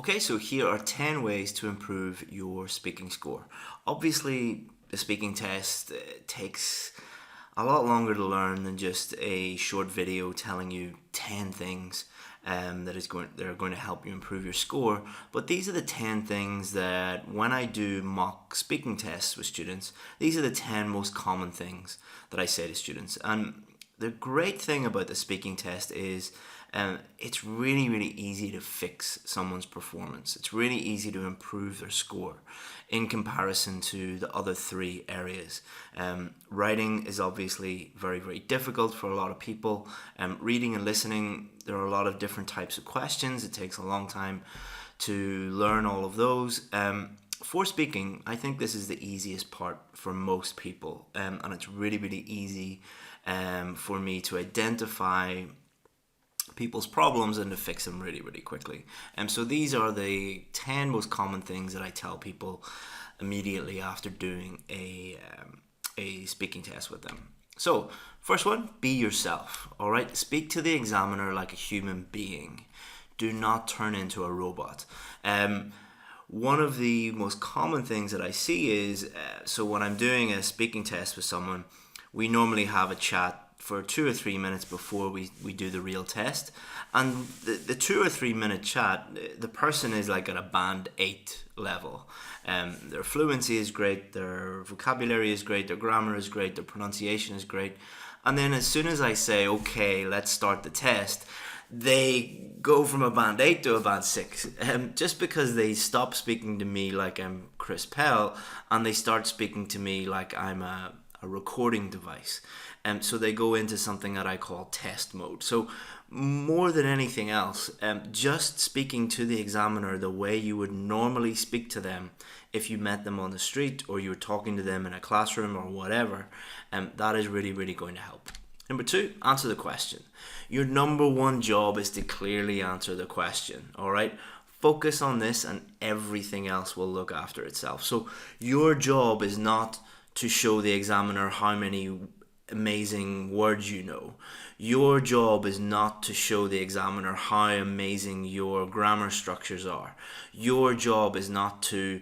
Okay, so here are 10 ways to improve your speaking score. Obviously, the speaking test takes a lot longer to learn than just a short video telling you 10 things that are going to help you improve your score. But these are the 10 things that when I do mock speaking tests with students, these are the 10 most common things that I say to students. And the great thing about the speaking test is it's really, really easy to fix someone's performance. It's really easy to improve their score in comparison to the other three areas. Writing is obviously very, very difficult for a lot of people. Reading and listening, there are a lot of different types of questions. It takes a long time to learn all of those. For speaking, I think this is the easiest part for most people, and it's really, really easy for me to identify people's problems and to fix them really, really quickly. So these are the 10 most common things that I tell people immediately after doing a speaking test with them. So, first one, be yourself, all right? Speak to the examiner like a human being. Do not turn into a robot. One of the most common things that I see is, so when I'm doing a speaking test with someone, we normally have a chat for 2 or 3 minutes before we do the real test. And the 2 or 3 minute chat, the person is like at a band 8 level. Their fluency is great, their vocabulary is great, their grammar is great, their pronunciation is great. And then as soon as I say, okay, let's start the test, they go from a band 8 to a band 6, just because they stop speaking to me like I'm Chris Pell and they start speaking to me like I'm a recording device. So they go into something that I call test mode. So more than anything else, just speaking to the examiner the way you would normally speak to them if you met them on the street or you were talking to them in a classroom or whatever, that is really, really going to help. Number 2, answer the question. Your number one job is to clearly answer the question, all right? Focus on this and everything else will look after itself. So your job is not to show the examiner how many amazing words you know. Your job is not to show the examiner how amazing your grammar structures are. Your job is not to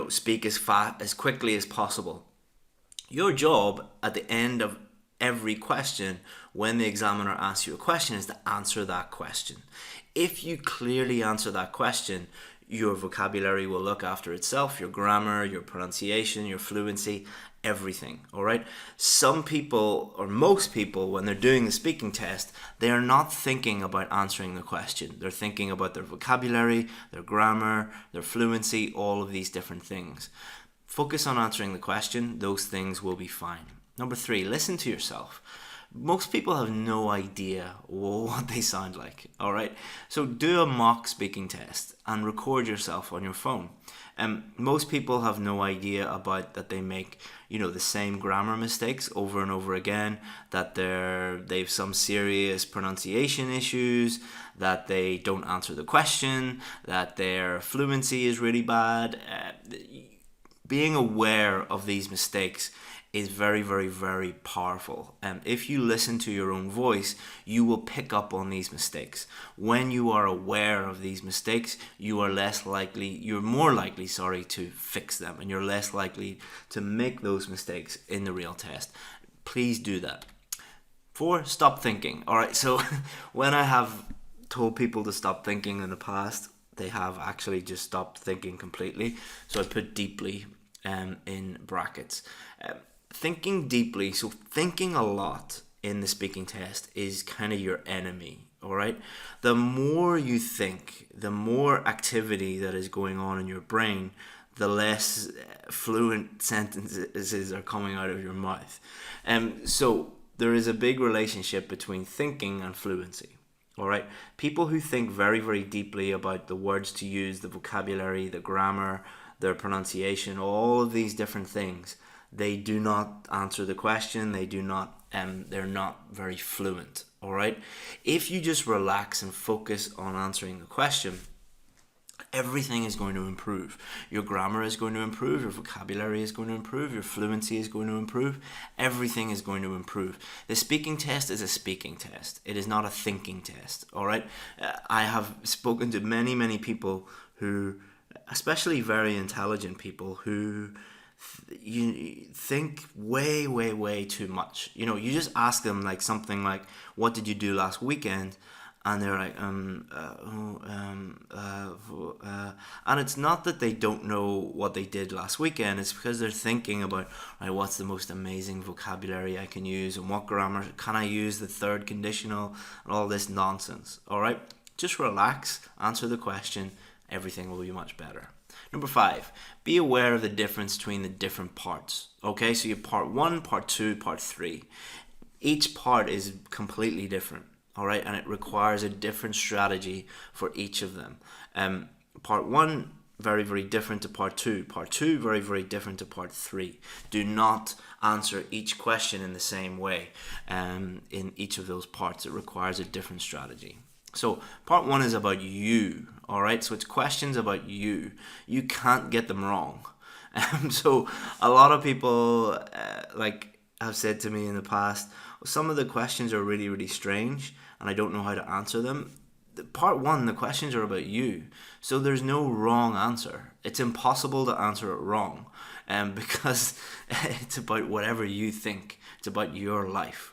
speak as quickly as possible. Your job at the end of every question, when the examiner asks you a question, is to answer that question. If you clearly answer that question, your vocabulary will look after itself, your grammar, your pronunciation, your fluency, everything, all right? Some people, or most people, when they're doing the speaking test, they are not thinking about answering the question. They're thinking about their vocabulary, their grammar, their fluency, all of these different things. Focus on answering the question. Those things will be fine. Number 3, listen to yourself. Most people have no idea what they sound like, all right? So do a mock speaking test and record yourself on your phone. Most people have no idea about that they make, the same grammar mistakes over and over again, that they've some serious pronunciation issues, that they don't answer the question, that their fluency is really bad. Being aware of these mistakes is very, very, very powerful. If you listen to your own voice, you will pick up on these mistakes. When you are aware of these mistakes, you're more likely to fix them, and you're less likely to make those mistakes in the real test. Please do that. 4, stop thinking. All right, so when I have told people to stop thinking in the past, they have actually just stopped thinking completely. So I put deeply in brackets. Thinking deeply, so thinking a lot in the speaking test is kind of your enemy, all right? The more you think, the more activity that is going on in your brain, the less fluent sentences are coming out of your mouth. So there is a big relationship between thinking and fluency, all right? People who think very, very deeply about the words to use, the vocabulary, the grammar, their pronunciation, all of these different things, they do not answer the question. They're not very fluent, all right? If you just relax and focus on answering the question, everything is going to improve. Your grammar is going to improve, your vocabulary is going to improve, your fluency is going to improve, everything is going to improve. The speaking test is a speaking test. It is not a thinking test, all right? I have spoken to many, many people who, especially very intelligent people, who you think way, way, way too much. You know, you just ask them like something like, what did you do last weekend? And they're like, and it's not that they don't know what they did last weekend. It's because they're thinking about, right, what's the most amazing vocabulary I can use, and what grammar can I use, the third conditional, and all this nonsense. All right, just relax, answer the question, everything will be much better. Number 5, be aware of the difference between the different parts. Okay, so you have part 1, part 2, part 3. Each part is completely different. All right, and it requires a different strategy for each of them. Part 1, very, very different to part 2. Part 2, very, very different to part 3. Do not answer each question in the same way in each of those parts. It requires a different strategy. So part 1 is about you, all right? So it's questions about you. You can't get them wrong. So a lot of people have said to me in the past, some of the questions are really, really strange and I don't know how to answer them. Part 1, the questions are about you. So there's no wrong answer. It's impossible to answer it wrong because it's about whatever you think. It's about your life.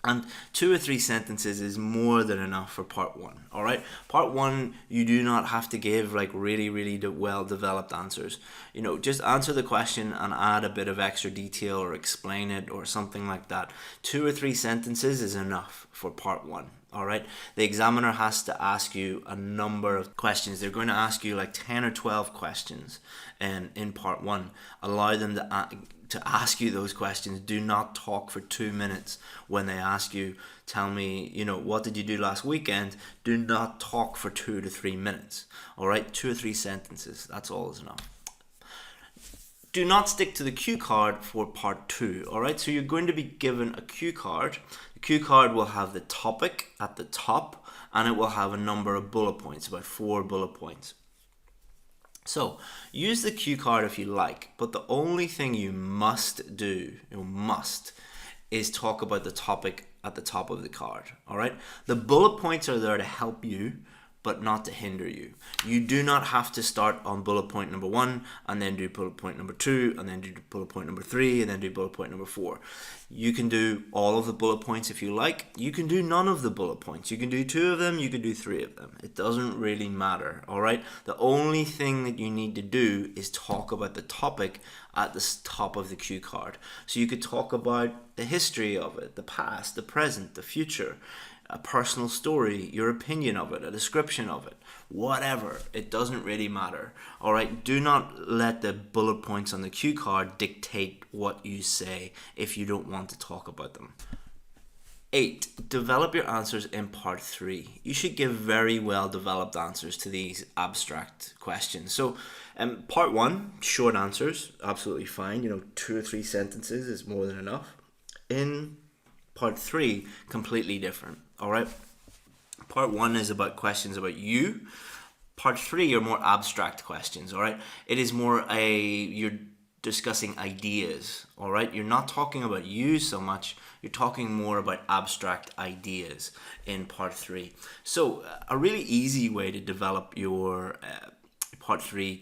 And 2 or 3 sentences is more than enough for part 1, all right? Part 1, you do not have to give like really, really well-developed answers. You know, just answer the question and add a bit of extra detail or explain it or something like that. 2 or 3 sentences is enough for part 1, all right? The examiner has to ask you a number of questions. They're going to ask you like 10 or 12 questions in part 1. Allow them to ask you those questions. Do not talk for 2 minutes when they ask you, tell me, you know, what did you do last weekend? Do not talk for 2 to 3 minutes. All right, 2 or 3 sentences. That's all is enough. Do not stick to the cue card for part 2. All right, so you're going to be given a cue card. The cue card will have the topic at the top and it will have a number of bullet points, about 4 bullet points. So use the cue card if you like, but the only thing you must do, is talk about the topic at the top of the card, all right? The bullet points are there to help you, but not to hinder you. You do not have to start on bullet point number 1 and then do bullet point number 2 and then do bullet point number 3 and then do bullet point number 4. You can do all of the bullet points if you like. You can do none of the bullet points. You can do 2 of them, you can do 3 of them. It doesn't really matter, all right? The only thing that you need to do is talk about the topic at the top of the cue card. So you could talk about the history of it, the past, the present, the future, a personal story, your opinion of it, a description of it, whatever. It doesn't really matter. All right, do not let the bullet points on the cue card dictate what you say if you don't want to talk about them. 8, develop your answers in part 3. You should give very well developed answers to these abstract questions. So part 1, short answers, absolutely fine. You know, 2 or 3 sentences is more than enough. In part 3, completely different. All right. Part 1 is about questions about you. Part 3 are more abstract questions. All right. It is more you're discussing ideas. All right. You're not talking about you so much. You're talking more about abstract ideas in part 3. So a really easy way to develop your part 3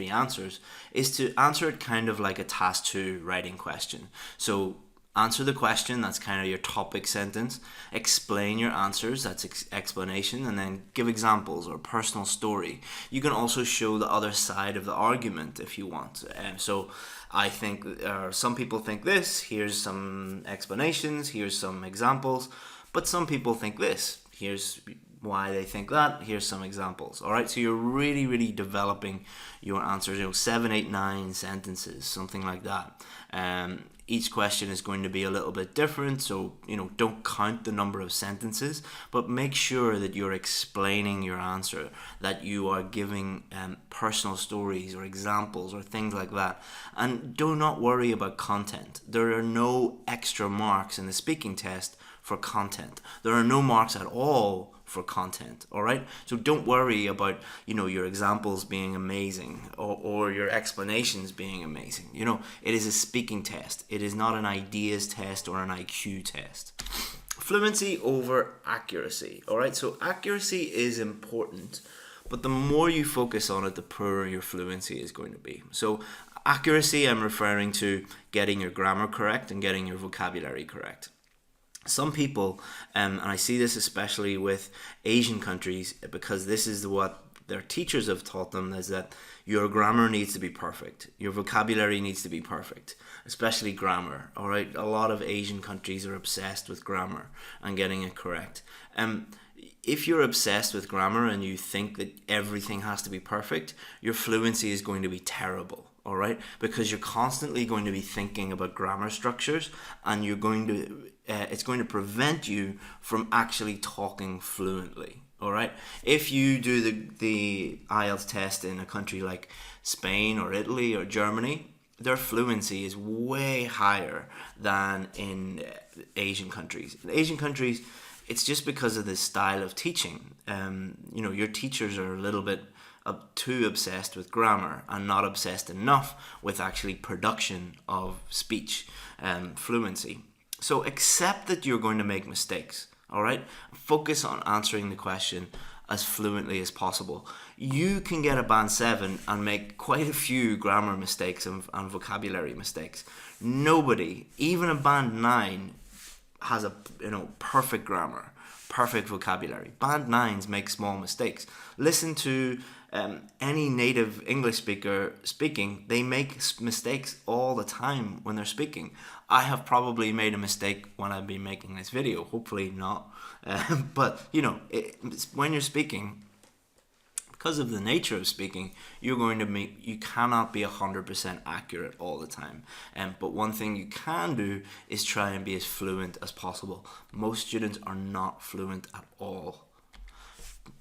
answers is to answer it kind of like a task 2 writing question. So answer the question, that's kind of your topic sentence. Explain your answers, that's explanation, and then give examples or personal story. You can also show the other side of the argument if you want. So I think, some people think this, here's some explanations, here's some examples, but some people think this, here's why they think that, here's some examples. All right, so you're really, really developing your answers, 7, 8, 9 sentences, something like that. Each question is going to be a little bit different, so don't count the number of sentences, but make sure that you're explaining your answer, that you are giving personal stories or examples or things like that. And do not worry about content. There are no extra marks in the speaking test for content. There are no marks at all for content. All right, so don't worry about your examples being amazing or your explanations being amazing. It is a speaking test. It is not an ideas test or an IQ test. Fluency over accuracy. All right, so accuracy is important, but the more you focus on it, the poorer your fluency is going to be. So accuracy, I'm referring to getting your grammar correct and getting your vocabulary correct. Some people, and I see this especially with Asian countries, because this is what their teachers have taught them, is that your grammar needs to be perfect. Your vocabulary needs to be perfect, especially grammar. All right, a lot of Asian countries are obsessed with grammar and getting it correct. If you're obsessed with grammar and you think that everything has to be perfect, your fluency is going to be terrible. All right, because you're constantly going to be thinking about grammar structures, and it's going to prevent you from actually talking fluently. All right, if you do the IELTS test in a country like Spain or Italy or Germany, their fluency is way higher than in Asian countries. In Asian countries, it's just because of the style of teaching. Your teachers are a little bit too obsessed with grammar and not obsessed enough with actually production of speech fluency. So accept that you're going to make mistakes. All right, focus on answering the question as fluently as possible. You can get a band 7 and make quite a few grammar mistakes and vocabulary mistakes. Nobody, even a band 9, has a perfect grammar, perfect vocabulary. Band 9s make small mistakes. Listen to any native English speaker speaking. They make mistakes all the time when they're speaking. I have probably made a mistake when I've been making this video. Hopefully not. But when you're speaking, because of the nature of speaking, you cannot be 100% accurate all the time. But one thing you can do is try and be as fluent as possible. Most students are not fluent at all.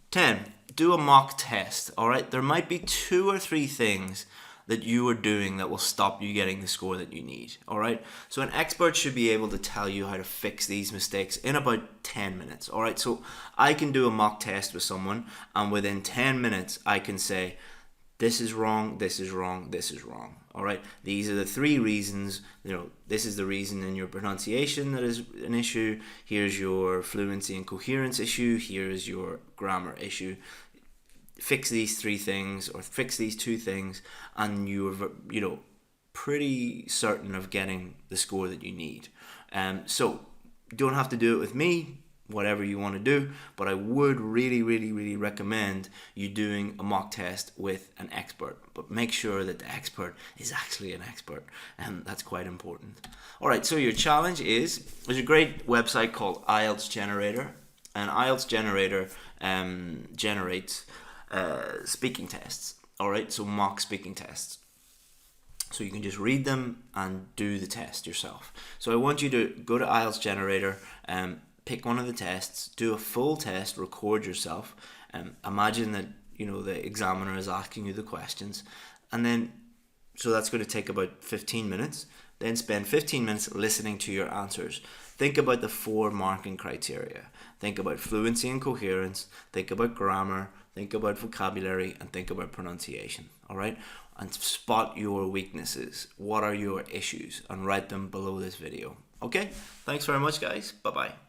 10. Do a mock test. All right, there might be 2 or 3 things that you are doing that will stop you getting the score that you need. All right, so an expert should be able to tell you how to fix these mistakes in about 10 minutes. All right, so I can do a mock test with someone, and within 10 minutes I can say, this is wrong, this is wrong, this is wrong. All right, these are the 3 reasons. This is the reason in your pronunciation that is an issue. Here's your fluency and coherence issue. Here's your grammar issue. Fix these 3 things, or fix these 2 things, and you're pretty certain of getting the score that you need. So you don't have to do it with me, whatever you want to do, but I would really, really, really recommend you doing a mock test with an expert. But make sure that the expert is actually an expert, and that's quite important. All right, so your challenge is, there's a great website called IELTS Generator, and IELTS Generator generates speaking tests. All right, so mock speaking tests. So you can just read them and do the test yourself. So I want you to go to IELTS Generator, pick one of the tests, do a full test, record yourself, imagine that the examiner is asking you the questions, and then so that's going to take about 15 minutes. Then spend 15 minutes listening to your answers. Think about the 4 marking criteria. Think about fluency and coherence, think about grammar, think about vocabulary, and think about pronunciation. All right, and spot your weaknesses. What are your issues? And write them below this video. Okay, thanks very much, guys. Bye-bye.